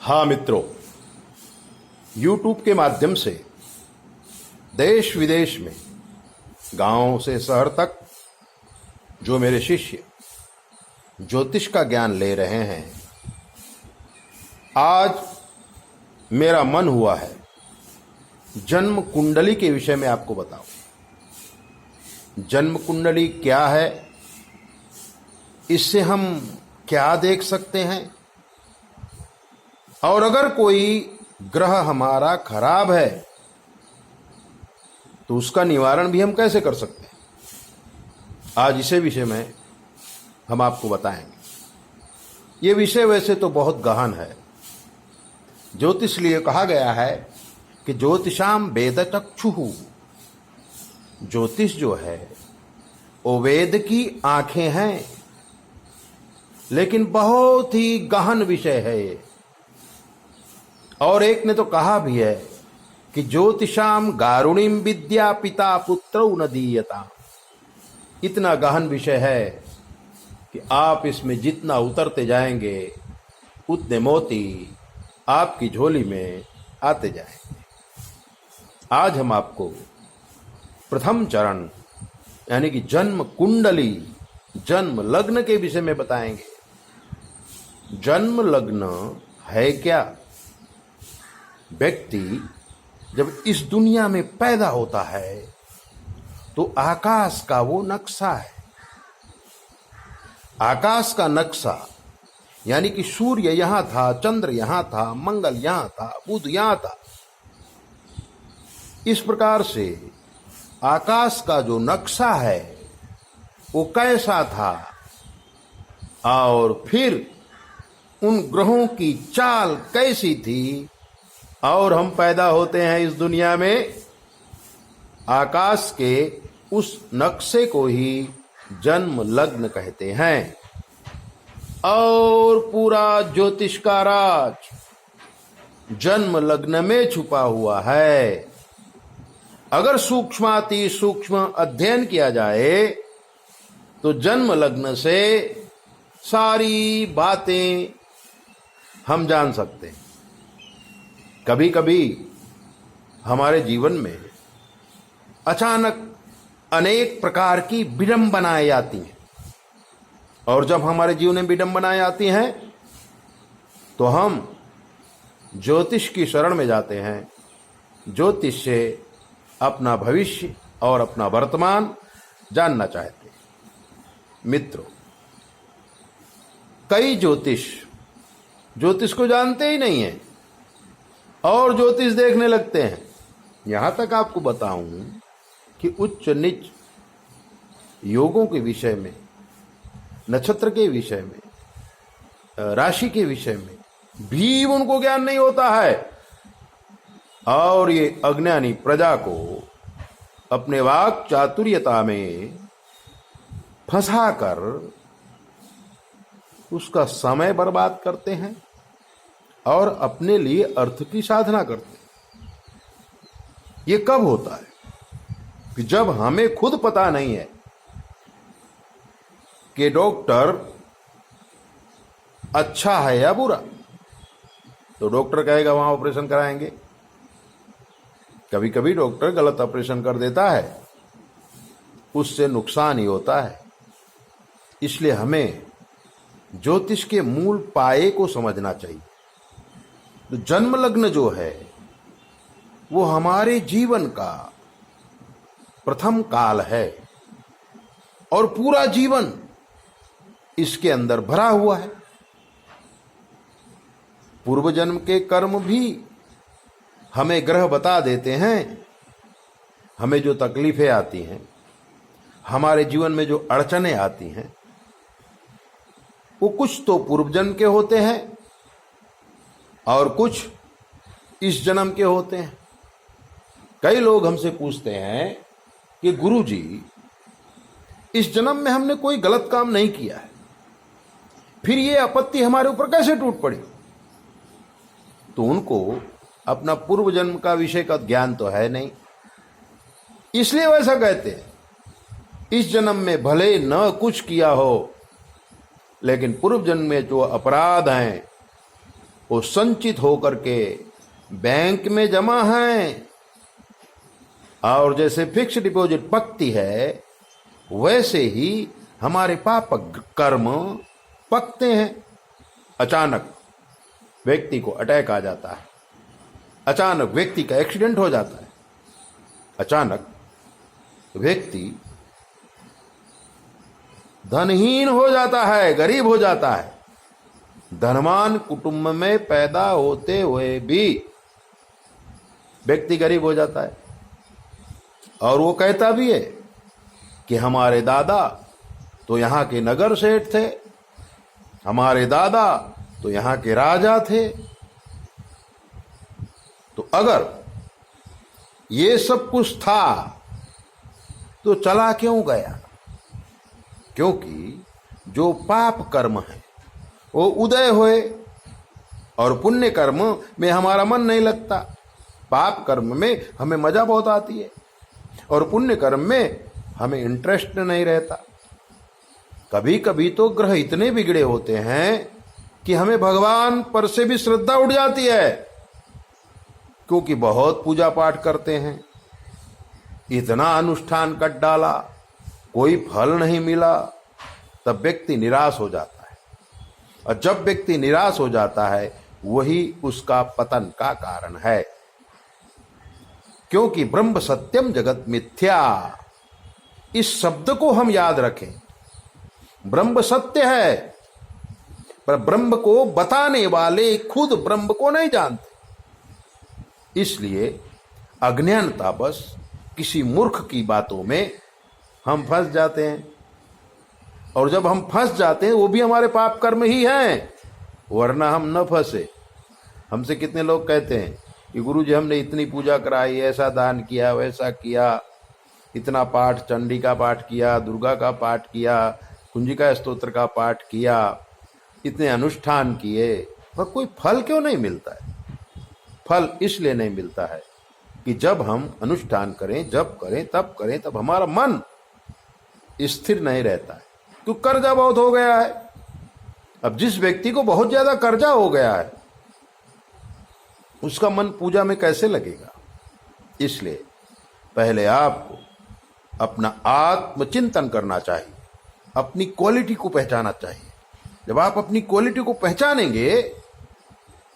हाँ मित्रों, YouTube के माध्यम से देश विदेश में, गांव से शहर तक जो मेरे शिष्य ज्योतिष का ज्ञान ले रहे हैं, आज मेरा मन हुआ है जन्म कुंडली के विषय में आपको बताऊं। जन्म कुंडली क्या है, इससे हम क्या देख सकते हैं, और अगर कोई ग्रह हमारा खराब है तो उसका निवारण भी हम कैसे कर सकते हैं, आज इसे विषय में हम आपको बताएंगे। ये विषय वैसे तो बहुत गहन है। ज्योतिष लिए कहा गया है कि ज्योतिषाम वेद चक्षुः, ज्योतिष जो है वो वेद की आंखें हैं, लेकिन बहुत ही गहन विषय है ये। और एक ने तो कहा भी है कि ज्योतिषाम गारुणीम विद्या पिता पुत्रौ न दीयता। इतना गहन विषय है कि आप इसमें जितना उतरते जाएंगे उतने मोती आपकी झोली में आते जाएंगे। आज हम आपको प्रथम चरण यानी कि जन्म कुंडली, जन्म लग्न के विषय में बताएंगे। जन्म लग्न है क्या? व्यक्ति जब इस दुनिया में पैदा होता है तो आकाश का वो नक्शा है। आकाश का नक्शा यानी कि सूर्य यहां था, चंद्र यहां था, मंगल यहां था, बुध यहां था। इस प्रकार से आकाश का जो नक्शा है वो कैसा था, और फिर उन ग्रहों की चाल कैसी थी, और हम पैदा होते हैं इस दुनिया में आकाश के उस नक्शे को ही जन्म लग्न कहते हैं। और पूरा ज्योतिष का राज जन्म लग्न में छुपा हुआ है। अगर सूक्ष्माति सूक्ष्म अध्ययन किया जाए तो जन्म लग्न से सारी बातें हम जान सकते हैं। कभी कभी हमारे जीवन में अचानक अनेक प्रकार की विडंबनाएं आती हैं, और जब हमारे जीवन में विडंबनाएं आती हैं तो हम ज्योतिष की शरण में जाते हैं। ज्योतिष से अपना भविष्य और अपना वर्तमान जानना चाहते हैं। मित्रों, कई ज्योतिष को जानते ही नहीं हैं और ज्योतिष देखने लगते हैं। यहां तक आपको बताऊं कि उच्च नीच योगों के विषय में, नक्षत्र के विषय में, राशि के विषय में भी उनको ज्ञान नहीं होता है, और ये अज्ञानी प्रजा को अपने वाक चातुर्यता में फंसाकर उसका समय बर्बाद करते हैं और अपने लिए अर्थ की साधना करते हैं। ये कब होता है कि जब हमें खुद पता नहीं है कि डॉक्टर अच्छा है या बुरा, तो डॉक्टर कहेगा वहां ऑपरेशन कराएंगे। कभी कभी डॉक्टर गलत ऑपरेशन कर देता है, उससे नुकसान ही होता है। इसलिए हमें ज्योतिष के मूल पाए को समझना चाहिए। तो जन्म लग्न जो है वो हमारे जीवन का प्रथम काल है, और पूरा जीवन इसके अंदर भरा हुआ है। पूर्व जन्म के कर्म भी हमें ग्रह बता देते हैं। हमें जो तकलीफें आती हैं, हमारे जीवन में जो अड़चनें आती हैं, वो कुछ तो पूर्व जन्म के होते हैं और कुछ इस जन्म के होते हैं। कई लोग हमसे पूछते हैं कि गुरुजी, इस जन्म में हमने कोई गलत काम नहीं किया है, फिर ये आपत्ति हमारे ऊपर कैसे टूट पड़ी? तो उनको अपना पूर्व जन्म का विषय का ज्ञान तो है नहीं, इसलिए वैसा कहते हैं। इस जन्म में भले न कुछ किया हो, लेकिन पूर्व जन्म में जो अपराध हैं वो संचित होकर के बैंक में जमा हैं, और जैसे फिक्स डिपॉजिट पकती है वैसे ही हमारे पाप कर्म पकते हैं। अचानक व्यक्ति को अटैक आ जाता है, अचानक व्यक्ति का एक्सीडेंट हो जाता है, अचानक व्यक्ति धनहीन हो जाता है, गरीब हो जाता है। धनवान कुटुंब में पैदा होते हुए भी व्यक्ति गरीब हो जाता है, और वो कहता भी है कि हमारे दादा तो यहां के नगर सेठ थे, हमारे दादा तो यहां के राजा थे। तो अगर ये सब कुछ था तो चला क्यों गया? क्योंकि जो पाप कर्म है वो उदय हुए, और पुण्य कर्म में हमारा मन नहीं लगता। पाप कर्म में हमें मजा बहुत आती है, और पुण्य कर्म में हमें इंटरेस्ट नहीं रहता। कभी कभी तो ग्रह इतने बिगड़े होते हैं कि हमें भगवान पर से भी श्रद्धा उठ जाती है, क्योंकि बहुत पूजा पाठ करते हैं, इतना अनुष्ठान कर डाला, कोई फल नहीं मिला, तब व्यक्ति निराश हो जाता है। और जब व्यक्ति निराश हो जाता है वही उसका पतन का कारण है। क्योंकि ब्रह्म सत्यम जगत मिथ्या, इस शब्द को हम याद रखें। ब्रह्म सत्य है, पर ब्रह्म को बताने वाले खुद ब्रह्म को नहीं जानते। इसलिए अज्ञानतावश किसी मूर्ख की बातों में हम फंस जाते हैं, और जब हम फंस जाते हैं वो भी हमारे पाप कर्म ही हैं, वरना हम न फंसे। हमसे कितने लोग कहते हैं कि गुरुजी हमने इतनी पूजा कराई, ऐसा दान किया, वैसा किया, इतना पाठ, चंडी का पाठ किया, दुर्गा का पाठ किया, कुंजिका स्तोत्र का पाठ किया, इतने अनुष्ठान किए, पर कोई फल क्यों नहीं मिलता है? फल इसलिए नहीं मिलता है कि जब हम अनुष्ठान करें, जब करें, तब हमारा मन स्थिर नहीं रहता है, तो कर्जा बहुत हो गया है। अब जिस व्यक्ति को बहुत ज्यादा कर्जा हो गया है उसका मन पूजा में कैसे लगेगा? इसलिए पहले आपको अपना आत्मचिंतन करना चाहिए, अपनी क्वालिटी को पहचानना चाहिए। जब आप अपनी क्वालिटी को पहचानेंगे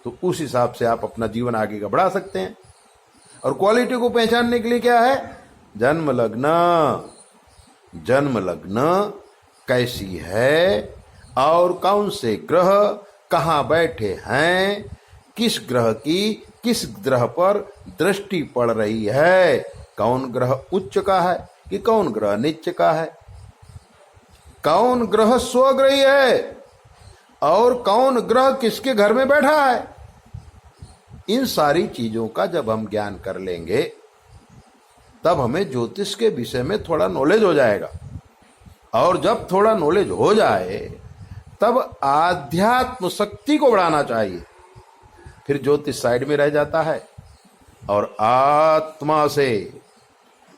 तो उस हिसाब से आप अपना जीवन आगे का बढ़ा सकते हैं। और क्वालिटी को पहचानने के लिए क्या है? जन्म लग्न कैसी है, और कौन से ग्रह कहाँ बैठे हैं, किस ग्रह की किस ग्रह पर दृष्टि पड़ रही है, कौन ग्रह उच्च का है कि कौन ग्रह नीच का है, कौन ग्रह स्वग्रही है और कौन ग्रह किसके घर में बैठा है। इन सारी चीजों का जब हम ज्ञान कर लेंगे तब हमें ज्योतिष के विषय में थोड़ा नॉलेज हो जाएगा, और जब थोड़ा नॉलेज हो जाए तब आध्यात्म शक्ति को बढ़ाना चाहिए। फिर ज्योतिष साइड में रह जाता है और आत्मा से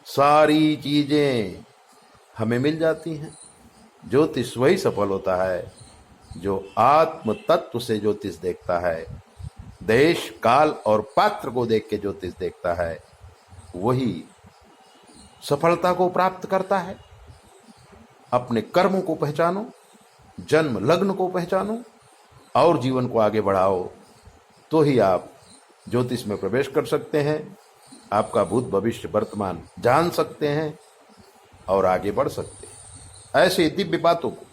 सारी चीजें हमें मिल जाती हैं। ज्योतिष वही सफल होता है जो आत्म तत्व से ज्योतिष देखता है, देश काल और पात्र को देख के ज्योतिष देखता है, वही सफलता को प्राप्त करता है। अपने कर्मों को पहचानो, जन्म लग्न को पहचानो और जीवन को आगे बढ़ाओ, तो ही आप ज्योतिष में प्रवेश कर सकते हैं, आपका भूत भविष्य वर्तमान जान सकते हैं और आगे बढ़ सकते हैं। ऐसे दिव्य बातों को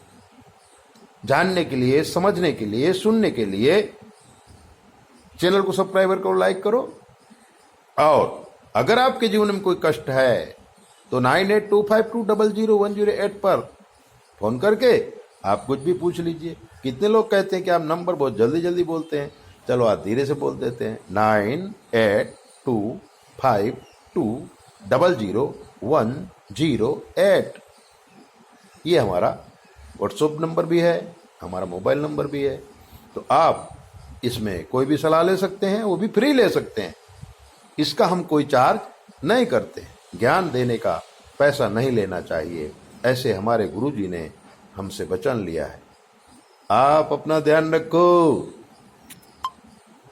जानने के लिए, समझने के लिए, सुनने के लिए चैनल को सब्सक्राइब करो, लाइक करो। और अगर आपके जीवन में कोई कष्ट है तो 9825200108 पर फोन करके आप कुछ भी पूछ लीजिए। कितने लोग कहते हैं कि आप नंबर बहुत जल्दी जल्दी बोलते हैं, चलो आप धीरे से बोल देते हैं। 9825200108, ये हमारा व्हाट्सएप नंबर भी है, हमारा मोबाइल नंबर भी है। तो आप इसमें कोई भी सलाह ले सकते हैं, वो भी फ्री ले सकते हैं। इसका हम कोई चार्ज नहीं करते। ज्ञान देने का पैसा नहीं लेना चाहिए, ऐसे हमारे गुरुजी ने हमसे वचन लिया है। आप अपना ध्यान रखो।